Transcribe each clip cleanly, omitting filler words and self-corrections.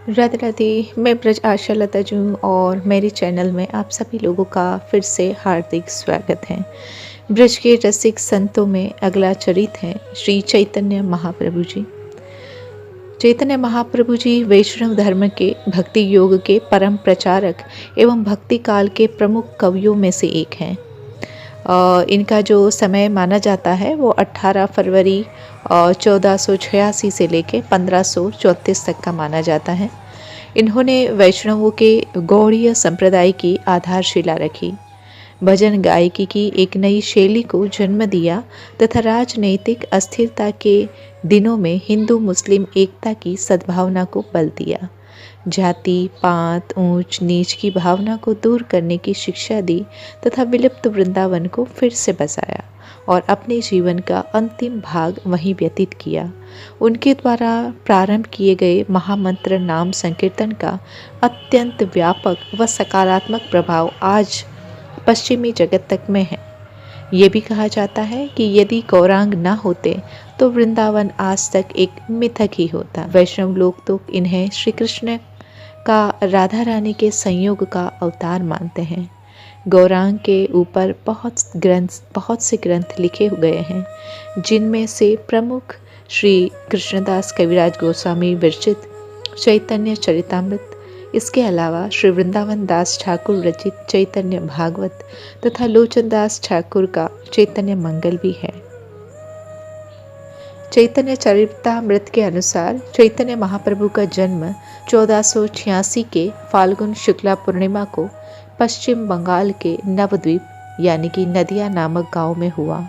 राधे राधे। मैं ब्रज आशा लता जूँ और मेरे चैनल में आप सभी लोगों का फिर से हार्दिक स्वागत है। ब्रज के रसिक संतों में अगला चरित है श्री चैतन्य महाप्रभु जी। चैतन्य महाप्रभु जी वैष्णव धर्म के भक्ति योग के परम प्रचारक एवं भक्ति काल के प्रमुख कवियों में से एक हैं। इनका जो समय माना जाता है वो 18 फरवरी 1486 से लेके 1534 तक का माना जाता है। इन्होंने वैष्णवों के गौड़ीय संप्रदाय की आधारशिला रखी, भजन गायकी की एक नई शैली को जन्म दिया तथा राजनैतिक अस्थिरता के दिनों में हिंदू मुस्लिम एकता की सद्भावना को बल दिया, जाति पात ऊंच नीच की भावना को दूर करने की शिक्षा दी तथा विलुप्त वृंदावन को फिर से बसाया और अपने जीवन का अंतिम भाग वहीं व्यतीत किया। उनके द्वारा प्रारंभ किए गए महामंत्र नाम संकीर्तन का अत्यंत व्यापक व सकारात्मक प्रभाव आज पश्चिमी जगत तक में है। ये भी कहा जाता है कि यदि गौरांग न होते तो वृंदावन आज तक एक मिथक ही होता। वैष्णव लोग तो इन्हें श्री कृष्ण का राधा रानी के संयोग का अवतार मानते हैं। गौरांग के ऊपर बहुत से ग्रंथ लिखे गए हैं, जिनमें से प्रमुख श्री कृष्णदास कविराज गोस्वामी विरचित चैतन्य चरितामृत, इसके अलावा श्री वृंदावन दास ठाकुर रचित चैतन्य भागवत तथा लोचन दास ठाकुर का चैतन्य मंगल भी है। चैतन्य चरितामृत के अनुसार चैतन्य महाप्रभु का जन्म 1486 के फाल्गुन शुक्ला पूर्णिमा को पश्चिम बंगाल के नवद्वीप यानी कि नदिया नामक गांव में हुआ,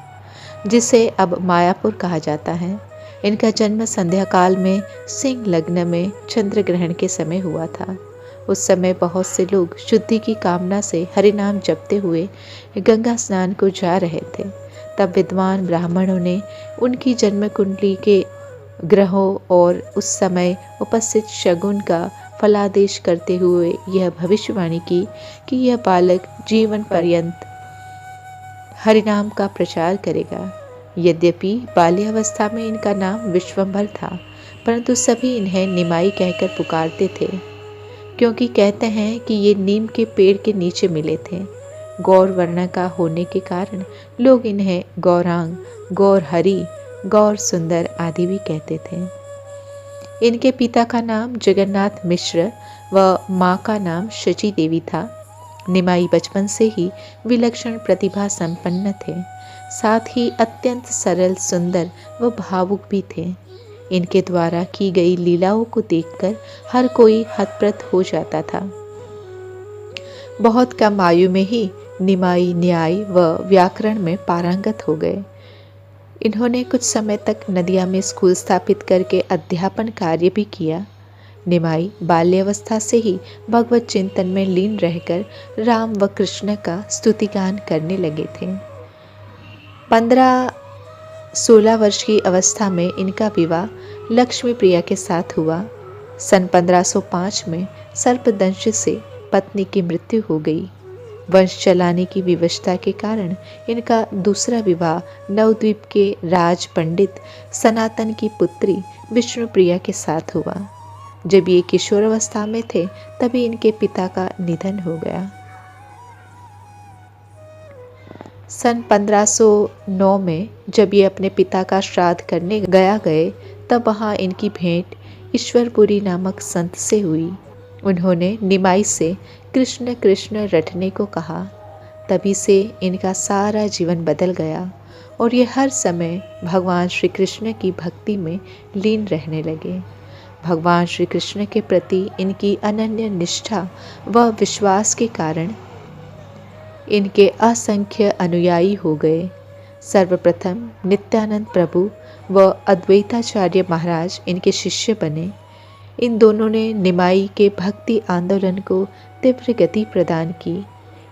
जिसे अब मायापुर कहा जाता है। इनका जन्म संध्या काल में सिंह लग्न में चंद्र ग्रहण के समय हुआ था। उस समय बहुत से लोग शुद्धि की कामना से हरिनाम जपते हुए गंगा स्नान को जा रहे थे। तब विद्वान ब्राह्मणों ने उनकी जन्म कुंडली के ग्रहों और उस समय उपस्थित शगुन का फलादेश करते हुए यह भविष्यवाणी की कि यह बालक जीवन पर्यंत हरिनाम का प्रचार करेगा। यद्यपि बाल्यावस्था में इनका नाम विश्वंभर था, परंतु सभी इन्हें निमाई कहकर पुकारते थे, क्योंकि कहते हैं कि ये नीम के पेड़ के नीचे मिले थे। गौर वर्ण का होने के कारण लोग इन्हें गौरांग, गौर हरि, गौर सुंदर आदि भी कहते थे। इनके पिता का नाम जगन्नाथ मिश्र व माँ का नाम शची देवी था। निमाई बचपन से ही विलक्षण प्रतिभा संपन्न थे, साथ ही अत्यंत सरल, सुंदर व भावुक भी थे। इनके द्वारा की गई लीलाओं को देखकर हर कोई हतप्रत हो जाता था। बहुत कम आयु में ही निमाई न्याय व व्याकरण में पारंगत हो गए। इन्होंने कुछ समय तक नदिया में स्कूल स्थापित करके अध्यापन कार्य भी किया। निमाई बाल्यावस्था से ही भगवत चिंतन में लीन रहकर राम व कृष्ण का स्तुतिगान करने लगे थे। 15-16 वर्ष की अवस्था में इनका विवाह लक्ष्मी प्रिया के साथ हुआ। सन 1505 में सर्पदंश से पत्नी की मृत्यु हो गई। वंश चलाने की विवशता के कारण इनका दूसरा विवाह नवद्वीप के राज पंडित सनातन की पुत्री विष्णुप्रिया के साथ हुआ। जब ये किशोरावस्था में थे तभी इनके पिता का निधन हो गया। सन 1509 में जब ये अपने पिता का श्राद्ध करने गए तब वहाँ इनकी भेंट ईश्वरपुरी नामक संत से हुई। उन्होंने निमाई से कृष्ण कृष्ण रटने को कहा। तभी से इनका सारा जीवन बदल गया और ये हर समय भगवान श्री कृष्ण की भक्ति में लीन रहने लगे। भगवान श्री कृष्ण के प्रति इनकी अनन्य निष्ठा व विश्वास के कारण इनके असंख्य अनुयायी हो गए। सर्वप्रथम नित्यानंद प्रभु व अद्वैताचार्य महाराज इनके शिष्य बने। इन दोनों ने निमाई के भक्ति आंदोलन को तीव्र गति प्रदान की।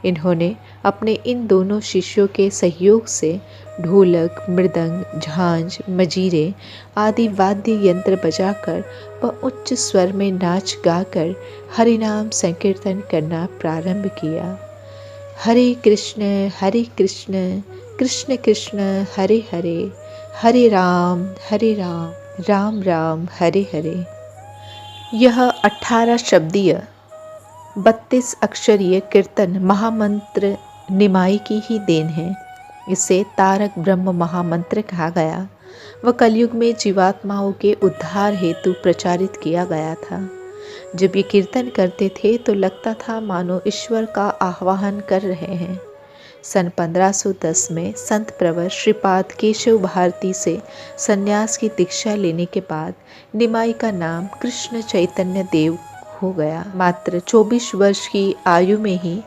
इन्होंने अपने इन दोनों शिष्यों के सहयोग से ढोलक, मृदंग, झांझ, मजीरे आदि वाद्य यंत्र बजाकर व उच्च स्वर में नाच गाकर हरिनाम संकीर्तन करना प्रारंभ किया। हरे कृष्ण कृष्ण कृष्ण हरे हरे, हरे राम राम राम हरे हरे। यह 18 शब्दीय 32 अक्षरीय कीर्तन महामंत्र निमाई की ही देन है। इसे तारक ब्रह्म महामंत्र कहा गया। वह कलयुग में जीवात्माओं के उद्धार हेतु प्रचारित किया गया था। जब ये कीर्तन करते थे तो लगता था मानो ईश्वर का आह्वान कर रहे हैं। सन 1510 में संत प्रवर श्रीपाद केशव भारती से संन्यास की दीक्षा लेने के बाद निमाई का नाम कृष्ण चैतन्य देव हो गया। मात्र 24 वर्ष की आयु में ही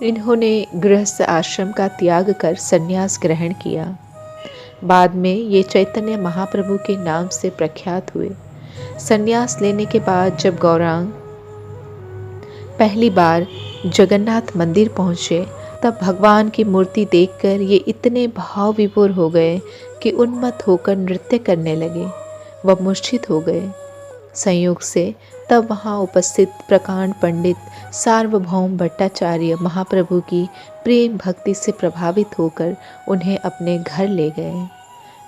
इन्होंने गृहस्थ आश्रम का त्याग कर संन्यास ग्रहण किया। बाद में ये चैतन्य महाप्रभु के नाम से प्रख्यात हुए। संन्यास लेने के बाद जब गौरांग पहली बार जगन्नाथ मंदिर पहुँचे तब भगवान की मूर्ति देखकर ये इतने भाव विभोर हो गए कि उन्मत्त होकर नृत्य करने लगे। वह मूर्छित हो गए। संयोग से तब वहाँ उपस्थित प्रकांड पंडित सार्वभौम भट्टाचार्य महाप्रभु की प्रेम भक्ति से प्रभावित होकर उन्हें अपने घर ले गए।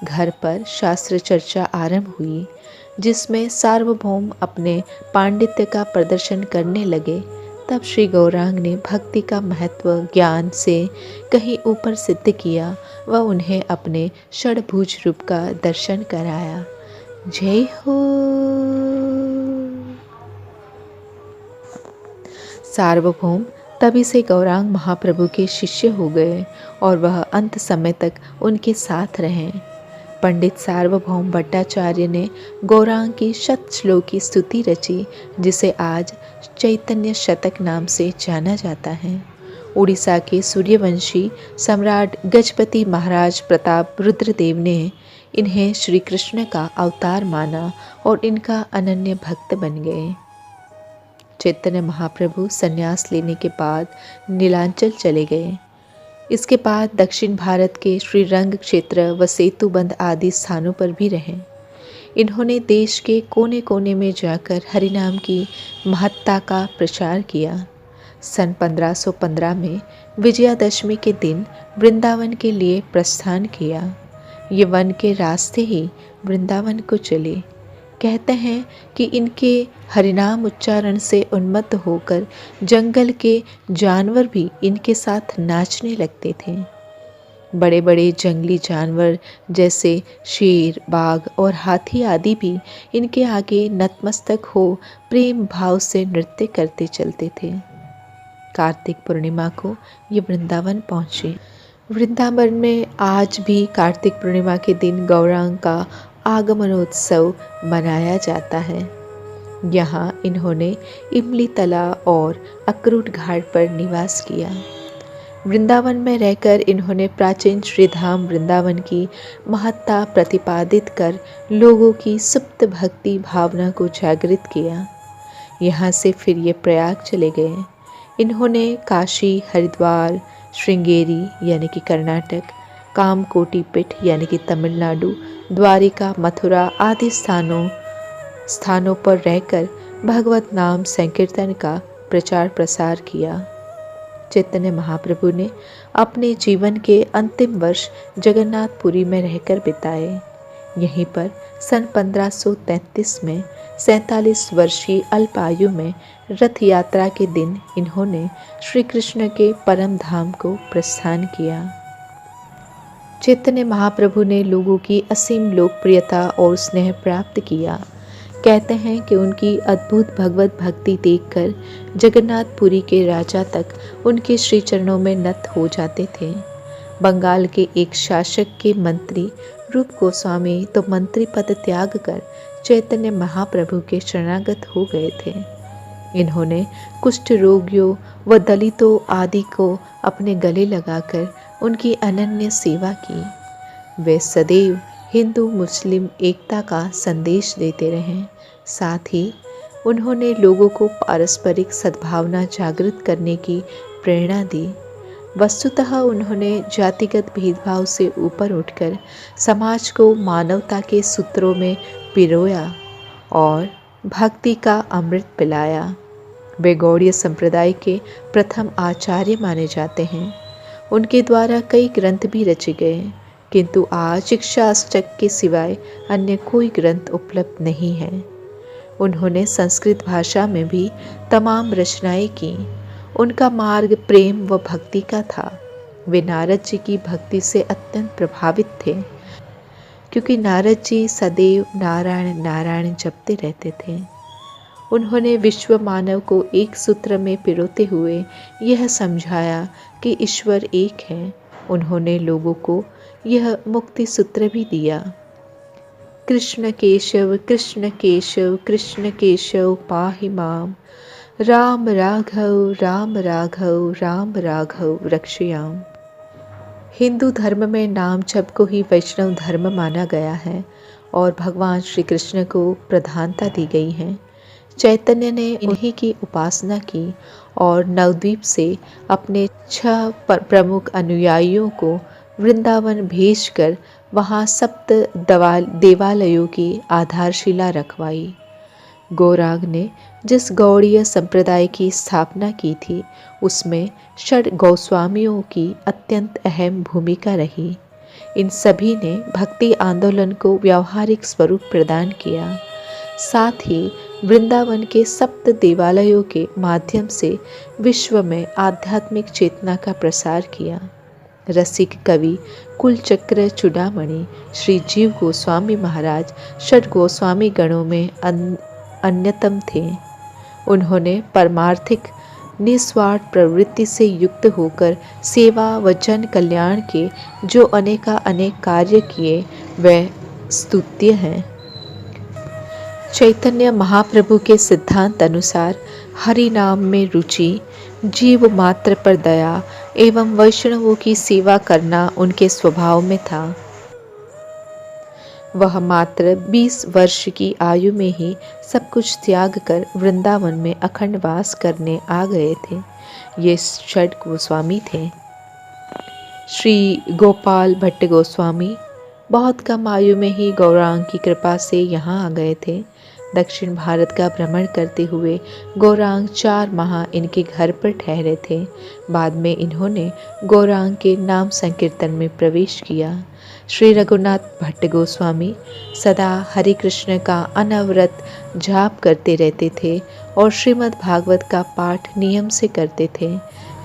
घर पर शास्त्र चर्चा आरंभ हुई, जिसमें सार्वभौम अपने पांडित्य का प्रदर्शन करने लगे। तब श्री गौरांग ने भक्ति का महत्व ज्ञान से कहीं ऊपर सिद्ध किया व उन्हें अपने षड्भुज रूप का दर्शन कराया। जय हो। सार्वभौम तभी से गौरांग महाप्रभु के शिष्य हो गए और वह अंत समय तक उनके साथ रहे। पंडित सार्वभौम भट्टाचार्य ने गौरांग की शत श्लोकी स्तुति रची, जिसे आज चैतन्य शतक नाम से जाना जाता है। उड़ीसा के सूर्यवंशी सम्राट गजपति महाराज प्रताप रुद्रदेव ने इन्हें श्री कृष्ण का अवतार माना और इनका अनन्य भक्त बन गए। चैतन्य महाप्रभु संन्यास लेने के बाद नीलांचल चले गए। इसके बाद दक्षिण भारत के श्रीरंग क्षेत्र व सेतुबंद आदि स्थानों पर भी रहे। इन्होंने देश के कोने कोने में जाकर हरिनाम की महत्ता का प्रचार किया। सन 1515 में विजयादशमी के दिन वृंदावन के लिए प्रस्थान किया। ये वन के रास्ते ही वृंदावन को चले। कहते हैं कि इनके हरिनाम उच्चारण से उन्मत्त होकर जंगल के जानवर भी इनके साथ नाचने लगते थे। बड़े बड़े जंगली जानवर जैसे शेर, बाघ और हाथी आदि भी इनके आगे नतमस्तक हो प्रेम भाव से नृत्य करते चलते थे। कार्तिक पूर्णिमा को ये वृंदावन पहुँचे। वृंदावन में आज भी कार्तिक पूर्णिमा के दिन गौरांग का आगमनोत्सव मनाया जाता है। यहाँ इन्होंने इमली तला और अक्रूट घाट पर निवास किया। वृंदावन में रहकर इन्होंने प्राचीन श्रीधाम वृंदावन की महत्ता प्रतिपादित कर लोगों की सुप्त भक्ति भावना को जागृत किया। यहाँ से फिर ये प्रयाग चले गए। इन्होंने काशी, हरिद्वार, श्रृंगेरी यानी कि कर्नाटक, कामकोटि पीठ यानी कि तमिलनाडु, द्वारिका, मथुरा आदि स्थानों पर रहकर भगवत नाम संकीर्तन का प्रचार प्रसार किया। चैतन्य महाप्रभु ने अपने जीवन के अंतिम वर्ष जगन्नाथपुरी में रहकर बिताए। यहीं पर सन 1533 में 47 वर्ष की अल्प आयु में रथ यात्रा के दिन इन्होंने श्री कृष्ण के परम धाम को प्रस्थान किया। चैतन्य महाप्रभु ने लोगों की असीम लोकप्रियता और स्नेह प्राप्त किया। कहते हैं कि उनकी अद्भुत भगवत भक्ति देखकर जगन्नाथपुरी के राजा तक उनके श्री चरणों में नत हो जाते थे। बंगाल के एक शासक के मंत्री रूप गोस्वामी तो मंत्री पद त्याग कर चैतन्य महाप्रभु के शरणागत हो गए थे। इन्होंने कुष्ठ रोगियों व दलितों आदि को अपने गले लगाकर उनकी अनन्य सेवा की। वे सदैव हिंदू मुस्लिम एकता का संदेश देते रहे। साथ ही उन्होंने लोगों को पारस्परिक सद्भावना जागृत करने की प्रेरणा दी। वस्तुतः उन्होंने जातिगत भेदभाव से ऊपर उठकर समाज को मानवता के सूत्रों में पिरोया और भक्ति का अमृत पिलाया। वे गौड़ीय संप्रदाय के प्रथम आचार्य माने जाते हैं। उनके द्वारा कई ग्रंथ भी रचे गए, किंतु आज शिक्षा अष्टक के सिवाय अन्य कोई ग्रंथ उपलब्ध नहीं है। उन्होंने संस्कृत भाषा में भी तमाम रचनाएं की। उनका मार्ग प्रेम व भक्ति का था। वे नारद जी की भक्ति से अत्यंत प्रभावित थे, क्योंकि नारद जी सदैव नारायण नारायण जपते रहते थे। उन्होंने विश्व मानव को एक सूत्र में पिरोते हुए यह समझाया कि ईश्वर एक है। उन्होंने लोगों को यह मुक्ति सूत्र भी दिया। कृष्ण केशव कृष्ण केशव कृष्ण केशव पाहि माम, राम राघव राम राघव राम राघव रक्षयाम। हिंदू धर्म में नाम जप को ही वैष्णव धर्म माना गया है और भगवान श्री कृष्ण को प्रधानता दी गई है। चैतन्य ने इन्हीं की उपासना की और नवद्वीप से अपने 6 प्रमुख अनुयायियों को वृंदावन भेजकर वहाँ 7 देवालयों की आधारशिला रखवाई। गौरांग ने जिस गौड़ीय संप्रदाय की स्थापना की थी, उसमें षड गोस्वामियों की अत्यंत अहम भूमिका रही। इन सभी ने भक्ति आंदोलन को व्यावहारिक स्वरूप प्रदान किया। साथ ही वृंदावन के 7 देवालयों के माध्यम से विश्व में आध्यात्मिक चेतना का प्रसार किया। रसिक कवि कुलचक्र चूड़ामणि श्री जीव गोस्वामी महाराज षड गोस्वामी गणों में अन्यतम थे। उन्होंने परमार्थिक निस्वार्थ प्रवृत्ति से युक्त होकर सेवा व जन कल्याण के जो अनेक कार्य किए, वह स्तुत्य हैं। चैतन्य महाप्रभु के सिद्धांत अनुसार हरि नाम में रुचि, जीव मात्र पर दया एवं वैष्णवों की सेवा करना उनके स्वभाव में था। वह मात्र 20 वर्ष की आयु में ही सब कुछ त्याग कर वृंदावन में अखंड वास करने आ गए थे। ये षड गोस्वामी थे। श्री गोपाल भट्ट गोस्वामी बहुत कम आयु में ही गौरांग की कृपा से यहाँ आ गए थे। दक्षिण भारत का भ्रमण करते हुए गौरांग 4 माह इनके घर पर ठहरे थे। बाद में इन्होंने गौरांग के नाम संकीर्तन में प्रवेश किया। श्री रघुनाथ भट्ट गोस्वामी सदा हरि कृष्ण का अनवरत जाप करते रहते थे और श्रीमद् भागवत का पाठ नियम से करते थे।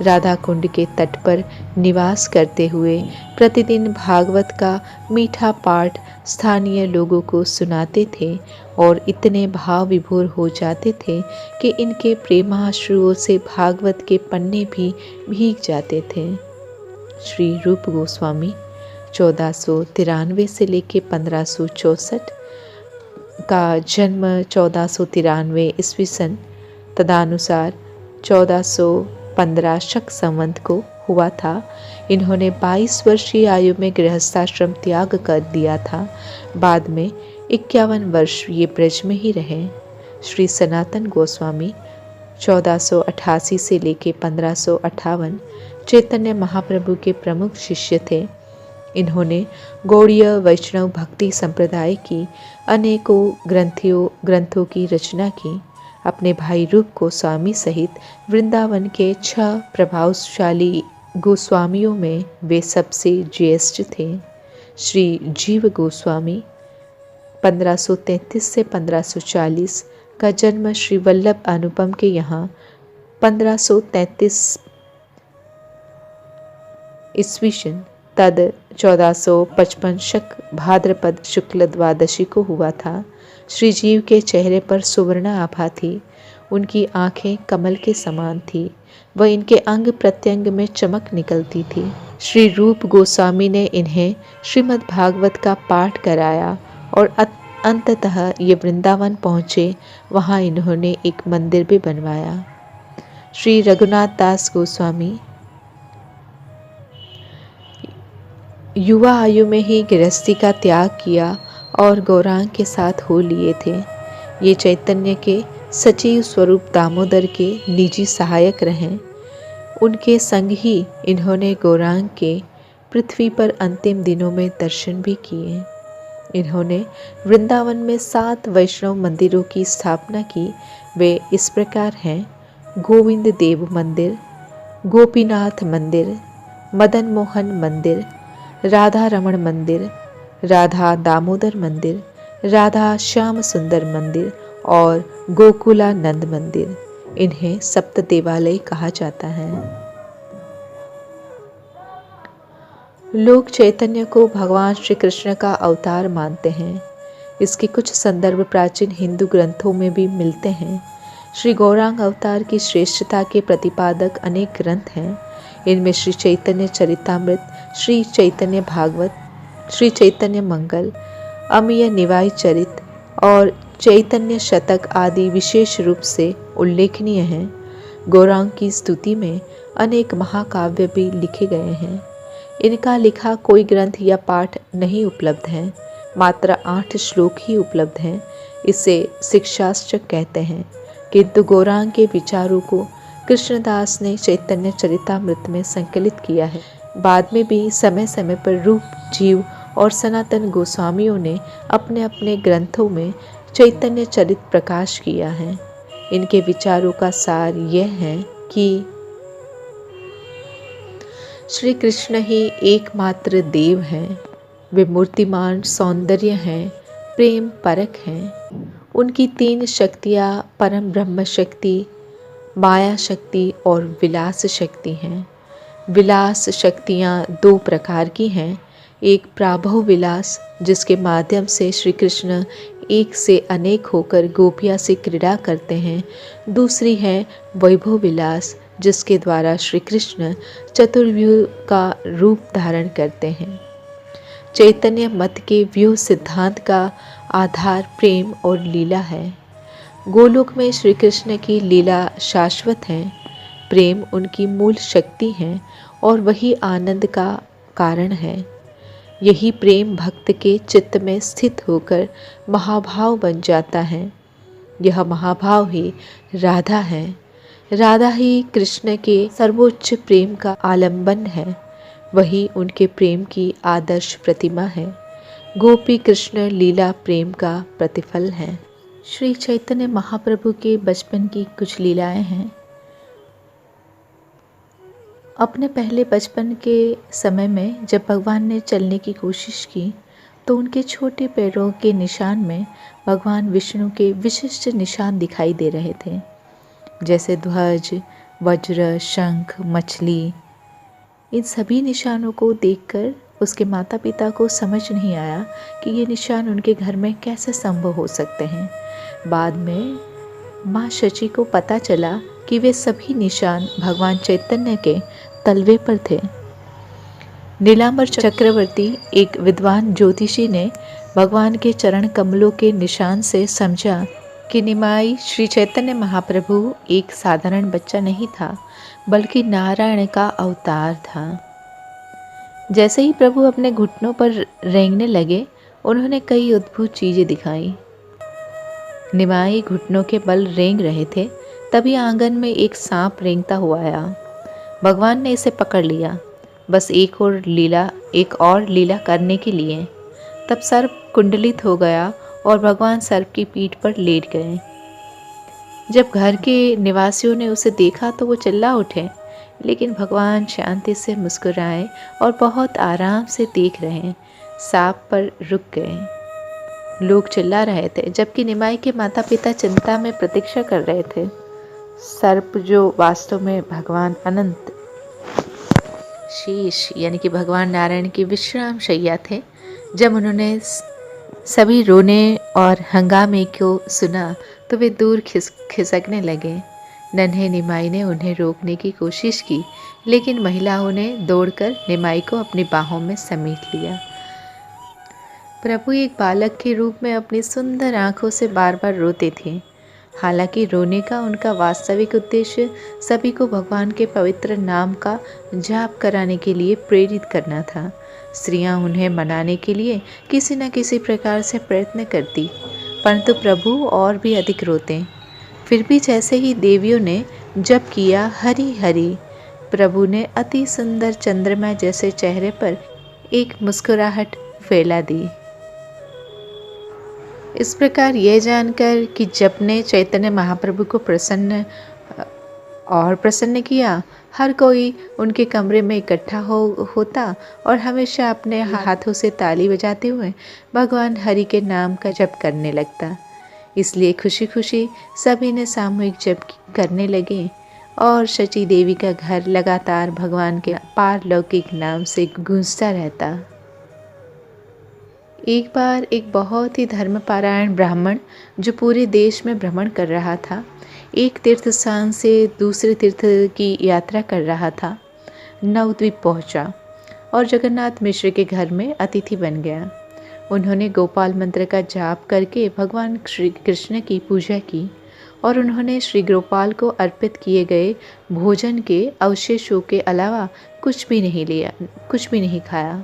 राधा कुंड के तट पर निवास करते हुए प्रतिदिन भागवत का मीठा पाठ स्थानीय लोगों को सुनाते थे और इतने भाव विभोर हो जाते थे कि इनके प्रेमाश्रुओं से भागवत के पन्ने भी भीग जाते थे। श्री रूप गोस्वामी 1493 से लेकर 1564 का जन्म 1493 ईस्वी सन, तदनुसार 1415 शक संवत को हुआ था। इन्होंने 22 वर्षीय आयु में गृहस्थाश्रम त्याग कर दिया था। बाद में 51 वर्ष ये ब्रज में ही रहे। श्री सनातन गोस्वामी 1488 से लेकर 1558 चैतन्य महाप्रभु के प्रमुख शिष्य थे। इन्होंने गौड़ीय वैष्णव भक्ति संप्रदाय की अनेकों ग्रंथों की रचना की। अपने भाई रूप गोस्वामी सहित वृंदावन के 6 प्रभावशाली गोस्वामियों में वे सबसे ज्येष्ठ थे। श्री जीव गोस्वामी 1533 से 1540 का जन्म श्री वल्लभ अनुपम के यहाँ 1533 ईस्वी सन तद 1455 शक भाद्रपद शुक्ल द्वादशी को हुआ था। श्री जीव के चेहरे पर सुवर्ण आभा थी। उनकी आंखें कमल के समान थी व इनके अंग प्रत्यंग में चमक निकलती थी। श्री रूप गोस्वामी ने इन्हें श्रीमद् भागवत का पाठ कराया और अंततः ये वृंदावन पहुँचे। वहाँ इन्होंने एक मंदिर भी बनवाया। श्री रघुनाथ दास गोस्वामी युवा आयु में ही गृहस्थी का त्याग किया और गौरांग के साथ हो लिए थे। ये चैतन्य के सचिव स्वरूप दामोदर के निजी सहायक रहे। उनके संग ही इन्होंने गौरांग के पृथ्वी पर अंतिम दिनों में दर्शन भी किए। इन्होंने वृंदावन में 7 वैष्णव मंदिरों की स्थापना की। वे इस प्रकार हैं: गोविंद देव मंदिर, गोपीनाथ मंदिर, मदन मोहन मंदिर, राधा रमण मंदिर, राधा दामोदर मंदिर, राधा श्याम सुंदर मंदिर और गोकुलानंद मंदिर। इन्हें सप्त देवालय कहा जाता है। लोग चैतन्य को भगवान श्री कृष्ण का अवतार मानते हैं। इसके कुछ संदर्भ प्राचीन हिंदू ग्रंथों में भी मिलते हैं। श्री गौरांग अवतार की श्रेष्ठता के प्रतिपादक अनेक ग्रंथ हैं। इनमें श्री चैतन्य चरितामृत, श्री चैतन्य भागवत, श्री चैतन्य मंगल, अमीय निवाई चरित और चैतन्य शतक आदि विशेष रूप से उल्लेखनीय हैं। गौरांग की स्तुति में अनेक महाकाव्य भी लिखे गए हैं। इनका लिखा कोई ग्रंथ या पाठ नहीं उपलब्ध है, मात्र 8 श्लोक ही उपलब्ध हैं। इसे शिक्षाश्च कहते हैं। किंतु गौरांग के विचारों को कृष्णदास ने चैतन्य चरितामृत में संकलित किया है। बाद में भी समय समय पर रूप, जीव और सनातन गोस्वामियों ने अपने अपने ग्रंथों में चैतन्य चरित प्रकाश किया है। इनके विचारों का सार यह है कि श्री कृष्ण ही एकमात्र देव हैं। वे मूर्तिमान सौंदर्य हैं, प्रेम परक हैं। उनकी 3 शक्तियाँ परम ब्रह्म शक्ति, माया शक्ति और विलास शक्ति हैं। विलास शक्तियाँ 2 प्रकार की हैं। एक प्राभव विलास, जिसके माध्यम से श्री कृष्ण एक से अनेक होकर गोपिया से क्रीड़ा करते हैं। दूसरी है वैभव विलास, जिसके द्वारा श्री कृष्ण चतुर्व्यूह का रूप धारण करते हैं। चैतन्य मत के व्यूह सिद्धांत का आधार प्रेम और लीला है। गोलोक में श्री कृष्ण की लीला शाश्वत है। प्रेम उनकी मूल शक्ति है और वही आनंद का कारण है। यही प्रेम भक्त के चित्त में स्थित होकर महाभाव बन जाता है। यह महाभाव ही राधा है। राधा ही कृष्ण के सर्वोच्च प्रेम का आलंबन है। वही उनके प्रेम की आदर्श प्रतिमा है। गोपी कृष्ण लीला प्रेम का प्रतिफल है। श्री चैतन्य महाप्रभु के बचपन की कुछ लीलाएं हैं। अपने पहले बचपन के समय में जब भगवान ने चलने की कोशिश की तो उनके छोटे पैरों के निशान में भगवान विष्णु के विशिष्ट निशान दिखाई दे रहे थे, जैसे ध्वज, वज्र, शंख, मछली। इन सभी निशानों को देखकर उसके माता पिता को समझ नहीं आया कि ये निशान उनके घर में कैसे संभव हो सकते हैं। बाद में माँ शची को पता चला कि वे सभी निशान भगवान चैतन्य के तलवे पर थे। नीलांबर चक्रवर्ती, एक विद्वान ज्योतिषी, ने भगवान के चरण कमलों के निशान से समझा कि निमाई श्री चैतन्य महाप्रभु एक साधारण बच्चा नहीं था, बल्कि नारायण का अवतार था। जैसे ही प्रभु अपने घुटनों पर रेंगने लगे, उन्होंने कई अद्भुत चीजें दिखाई। निमाई घुटनों के बल रेंग रहे थे, तभी आंगन में एक सांप रेंगता हुआ आया। भगवान ने इसे पकड़ लिया, बस एक और लीला करने के लिए। तब सर्प कुंडलित हो गया और भगवान सर्प की पीठ पर लेट गए। जब घर के निवासियों ने उसे देखा तो वो चिल्ला उठे, लेकिन भगवान शांति से मुस्कुराए और बहुत आराम से देख रहे सांप पर रुक गए। लोग चिल्ला रहे थे, जबकि निमाई के माता पिता चिंता में प्रतीक्षा कर रहे थे। सर्प, जो वास्तव में भगवान अनंत शेष यानी कि भगवान नारायण की विश्राम शैया थे, जब उन्होंने सभी रोने और हंगामे को सुना तो वे दूर खिसकने लगे। नन्हे निमाई ने उन्हें रोकने की कोशिश की, लेकिन महिलाओं ने दौड़कर निमाई को अपनी बाहों में समेट लिया। प्रभु एक बालक के रूप में अपनी सुंदर आंखों से बार बार रोते थे। हालांकि रोने का उनका वास्तविक उद्देश्य सभी को भगवान के पवित्र नाम का जाप कराने के लिए प्रेरित करना था। स्त्रियां उन्हें मनाने के लिए किसी न किसी प्रकार से प्रयत्न करती, परंतु प्रभु और भी अधिक रोते। फिर भी जैसे ही देवियों ने जप किया हरि हरि, प्रभु ने अति सुंदर चंद्रमा जैसे चेहरे पर एक मुस्कुराहट फैला दी। इस प्रकार यह जानकर कि जप ने चैतन्य महाप्रभु को प्रसन्न किया, हर कोई उनके कमरे में इकट्ठा होता और हमेशा अपने हाथों से ताली बजाते हुए भगवान हरि के नाम का जप करने लगता। इसलिए खुशी खुशी सभी ने सामूहिक जप करने लगे और शची देवी का घर लगातार भगवान के पारलौकिक नाम से गूंजता रहता। एक बार एक बहुत ही धर्मपरायण ब्राह्मण जो पूरे देश में भ्रमण कर रहा था, एक तीर्थ स्थान से दूसरे तीर्थ की यात्रा कर रहा था, नवद्वीप पहुंचा और जगन्नाथ मिश्र के घर में अतिथि बन गया। उन्होंने गोपाल मंत्र का जाप करके भगवान श्री कृष्ण की पूजा की और उन्होंने श्री गोपाल को अर्पित किए गए भोजन के अवशेषों के अलावा कुछ भी नहीं खाया।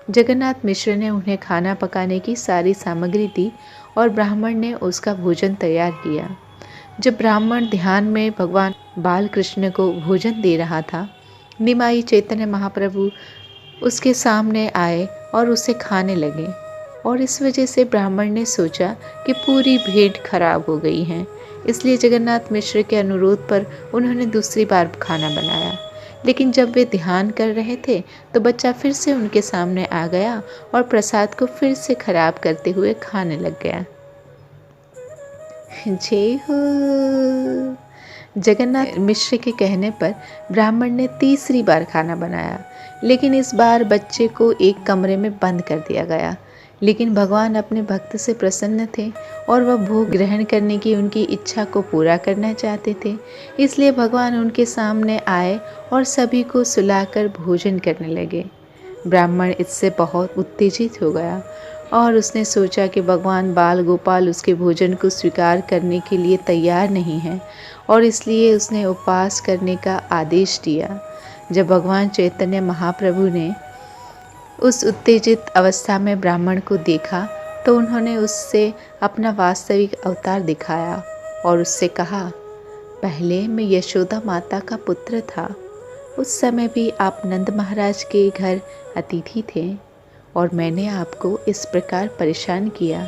जगन्नाथ मिश्र ने उन्हें खाना पकाने की सारी सामग्री दी और ब्राह्मण ने उसका भोजन तैयार किया। जब ब्राह्मण ध्यान में भगवान बाल कृष्ण को भोजन दे रहा था, निमाई चैतन्य महाप्रभु उसके सामने आए और उसे खाने लगे और इस वजह से ब्राह्मण ने सोचा कि पूरी भेंट खराब हो गई है। इसलिए जगन्नाथ मिश्र के अनुरोध पर उन्होंने दूसरी बार खाना बनाया। लेकिन जब वे ध्यान कर रहे थे तो बच्चा फिर से उनके सामने आ गया और प्रसाद को फिर से खराब करते हुए खाने लग गया। जय हो। जगन्नाथ मिश्र के कहने पर ब्राह्मण ने तीसरी बार खाना बनाया, लेकिन इस बार बच्चे को एक कमरे में बंद कर दिया गया। लेकिन भगवान अपने भक्त से प्रसन्न थे और वह भोग ग्रहण करने की उनकी इच्छा को पूरा करना चाहते थे। इसलिए भगवान उनके सामने आए और सभी को सुलाकर भोजन करने लगे। ब्राह्मण इससे बहुत उत्तेजित हो गया और उसने सोचा कि भगवान बाल गोपाल उसके भोजन को स्वीकार करने के लिए तैयार नहीं है और इसलिए उसने उपवास करने का आदेश दिया। जब भगवान चैतन्य महाप्रभु ने उस उत्तेजित अवस्था में ब्राह्मण को देखा तो उन्होंने उससे अपना वास्तविक अवतार दिखाया और उससे कहा, पहले मैं यशोदा माता का पुत्र था। उस समय भी आप नंद महाराज के घर अतिथि थे और मैंने आपको इस प्रकार परेशान किया।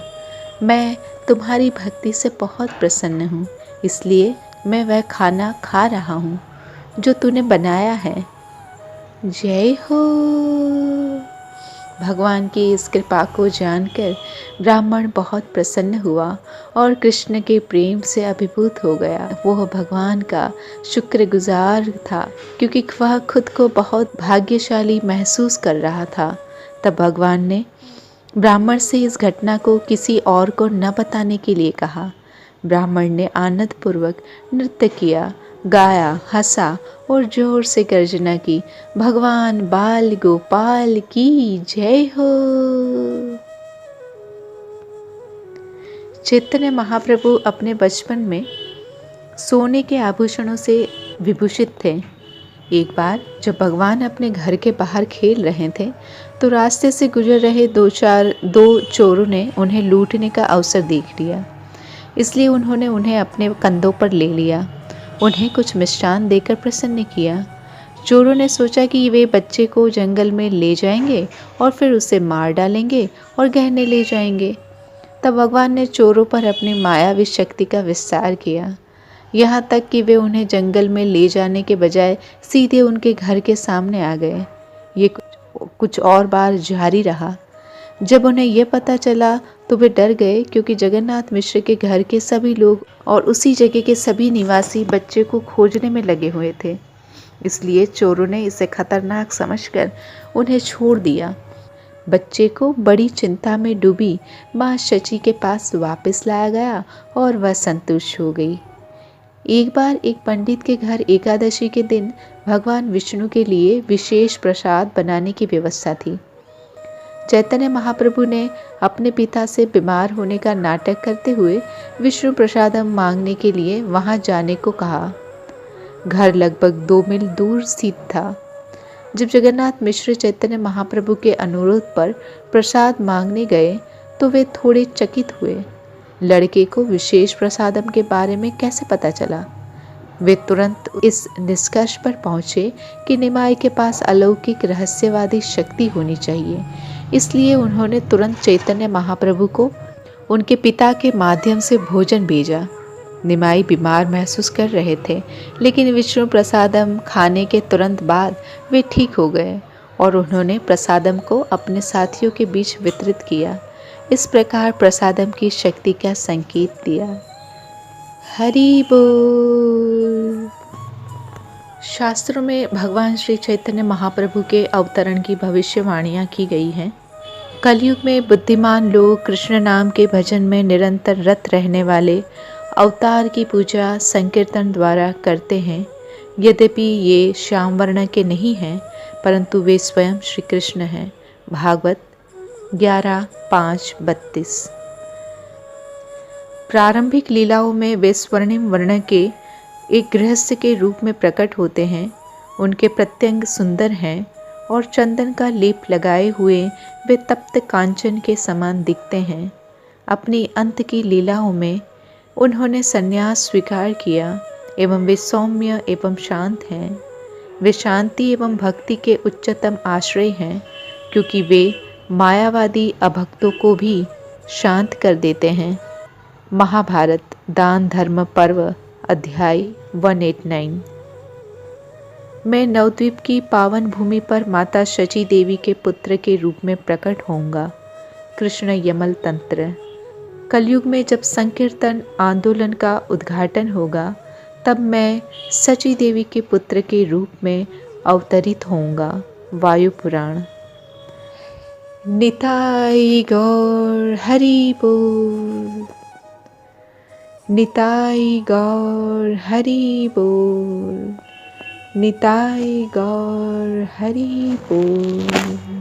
मैं तुम्हारी भक्ति से बहुत प्रसन्न हूँ, इसलिए मैं वह खाना खा रहा हूँ जो तूने बनाया है। जय हो। भगवान की इस कृपा को जानकर ब्राह्मण बहुत प्रसन्न हुआ और कृष्ण के प्रेम से अभिभूत हो गया। वह भगवान का शुक्रगुजार था क्योंकि वह खुद को बहुत भाग्यशाली महसूस कर रहा था। तब भगवान ने ब्राह्मण से इस घटना को किसी और को न बताने के लिए कहा। ब्राह्मण ने आनंदपूर्वक नृत्य किया, गाया, हंसा और जोर से गर्जना की, भगवान बाल गोपाल की जय हो। चैतन्य महाप्रभु अपने बचपन में सोने के आभूषणों से विभूषित थे। एक बार जब भगवान अपने घर के बाहर खेल रहे थे तो रास्ते से गुजर रहे दो चोरों ने उन्हें लूटने का अवसर देख लिया। इसलिए उन्होंने उन्हें अपने कंधों पर ले लिया, उन्हें कुछ मिष्ठान देकर प्रसन्न किया। चोरों ने सोचा कि वे बच्चे को जंगल में ले जाएंगे और फिर उसे मार डालेंगे और गहने ले जाएंगे। तब भगवान ने चोरों पर अपनी मायावी शक्ति का विस्तार किया, यहाँ तक कि वे उन्हें जंगल में ले जाने के बजाय सीधे उनके घर के सामने आ गए। ये कुछ और बार जारी रहा। जब उन्हें यह पता चला तो वे डर गए क्योंकि जगन्नाथ मिश्र के घर के सभी लोग और उसी जगह के सभी निवासी बच्चे को खोजने में लगे हुए थे। इसलिए चोरों ने इसे खतरनाक समझकर उन्हें छोड़ दिया। बच्चे को बड़ी चिंता में डूबी माँ शची के पास वापस लाया गया और वह संतुष्ट हो गई। एक बार एक पंडित के घर एकादशी के दिन भगवान विष्णु के लिए विशेष प्रसाद बनाने की व्यवस्था थी। चैतन्य महाप्रभु ने अपने पिता से बीमार होने का नाटक करते हुए विष्णु प्रसादम मांगने के लिए वहां जाने को कहा। घर लगभग 2 मील दूर स्थित था। जब जगन्नाथ मिश्र चैतन्य महाप्रभु के अनुरोध पर प्रसाद मांगने गए तो वे थोड़े चकित हुए। लड़के को विशेष प्रसादम के बारे में कैसे पता चला? वे तुरंत इस निष्कर्ष पर पहुंचे कि निमाई के पास अलौकिक रहस्यवादी शक्ति होनी चाहिए। इसलिए उन्होंने तुरंत चैतन्य महाप्रभु को उनके पिता के माध्यम से भोजन भेजा। निमाई बीमार महसूस कर रहे थे, लेकिन विष्णु प्रसादम खाने के तुरंत बाद वे ठीक हो गए और उन्होंने प्रसादम को अपने साथियों के बीच वितरित किया। इस प्रकार प्रसादम की शक्ति का संकेत दिया। हरि बोल। शास्त्रों में भगवान श्री चैतन्य महाप्रभु के अवतरण की भविष्यवाणियाँ की गई हैं। कलयुग में बुद्धिमान लोग कृष्ण नाम के भजन में निरंतर रत रहने वाले अवतार की पूजा संकीर्तन द्वारा करते हैं। यद्यपि ये श्याम वर्ण के नहीं हैं, परंतु वे स्वयं श्री कृष्ण हैं। भागवत 11:5-32। प्रारंभिक लीलाओं में वे स्वर्णिम वर्ण के एक गृहस्थ के रूप में प्रकट होते हैं। उनके प्रत्यंग सुंदर हैं और चंदन का लेप लगाए हुए वे तप्त कांचन के समान दिखते हैं। अपनी अंत की लीलाओं में उन्होंने संन्यास स्वीकार किया एवं वे सौम्य एवं शांत हैं। वे शांति एवं भक्ति के उच्चतम आश्रय हैं, क्योंकि वे मायावादी अभक्तों को भी शांत कर देते हैं। महाभारत दान धर्म पर्व अध्याय 189। मैं नवद्वीप की पावन भूमि पर माता शची देवी के पुत्र के रूप में प्रकट होऊंगा। कृष्ण यमल तंत्र। कलयुग में जब संकीर्तन आंदोलन का उद्घाटन होगा, तब मैं शची देवी के पुत्र के रूप में अवतरित होऊंगा। वायु पुराण। निताई गौर हरि बोल। निताई गौर हरि बोल। निताई गौर हरि बोल।